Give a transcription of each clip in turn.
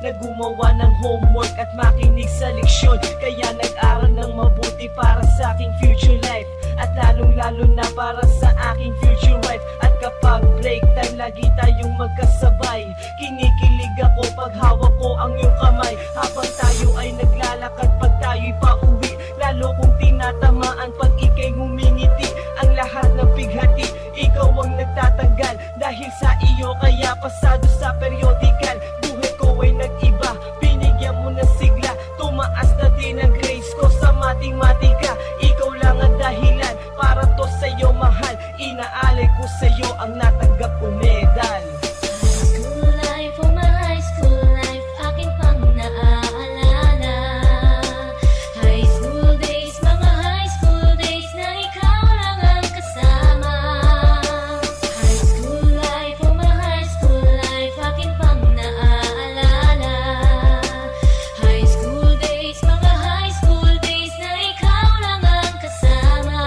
na gumawa ng homework at makinig sa leksyon. Kaya nag-aral ng mabuti para sa aking future life, at lalong-lalo na para sa aking future wife. At kapag break time, lagi tayong magkasabay. Kinikilig ako pag hawak ko ang iyong kamay, habang tayo ay naglalakad pag tayo'y pauwi. Lalo kong tinatamaan pag ika'y ngumingiti. Ang lahat ng bighati, ikaw ang nagtatanggal. Dahil sa iyo kaya pasado sa periodical. Buhay ko ay nag-iba, binigyan mo ng sigla. Tumaas na din ang grades ko sa matematika. Ikaw lang ang dahilan para to sa'yo mahal. Inaalay ko sa'yo ang natanggap kong medal. School life, oh my high school life, aking pang naaalala. High school days, mga high school days na ikaw lang ang kasama. High school life, oh my high school life, aking pang naaalala. High school days, mga high school days na ikaw lang ang kasama.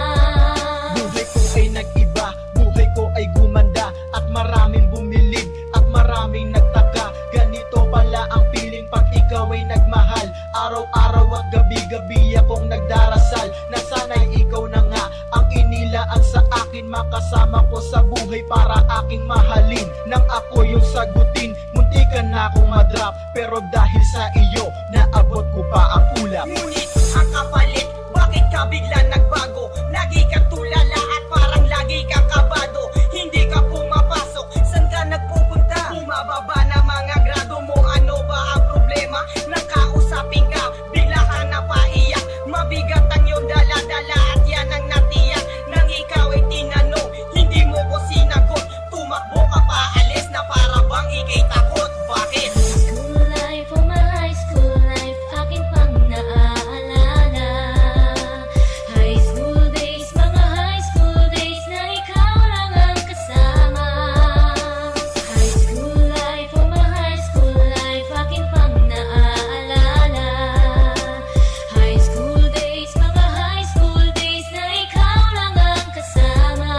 Buhay ko ay nag-iba, buhay ko ay gumanda, at maraming bumilig, at maraming nagtaka. Ganito pala ang feeling pag ikaw ay nagmahal. Araw-araw at gabi-gabi akong nagdarasal na sana'y ikaw na nga ang inilaan sa akin. Makasama ko sa buhay para aking mahalin. Nang ako yung sagutin, muntikan na akong madrop, pero dahil sa iyo, naabot ko pa ang ulap. Ngunit ang kapalit, bakit ka bigla nagbago? Lagi kang tulala at parang lagi kang kabado. Hindi ka pumapasok, saan ka nagpupunta? Bumababa na mga grado mo, ano ba ang problema? Nakausapin ka, bigla ka napaiyak. Mabigat ang iyong dala-dala at yan ang natiyak. Nang ikaw ay tinanong, hindi mo ko sinagot. Tumakbo ka pa, alis na para bang ikay takot. Bakit? School life, oh my high school life, aking pang naaalala. High school days, mga high school days na ikaw lang ang kasama. High school life, oh my high school life, aking pang naaalala. High school days, mga high school days na ikaw lang ang kasama.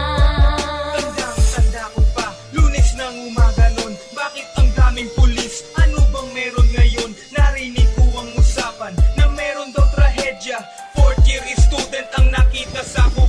Tandang-tanda ko pa, Lunes ng umaga nun. Bakit ang daming pulis? Ano bang meron ngayon? Narinig ko ang usapan na meron daw trahedya. Fourth year student ang nakita sa buhay.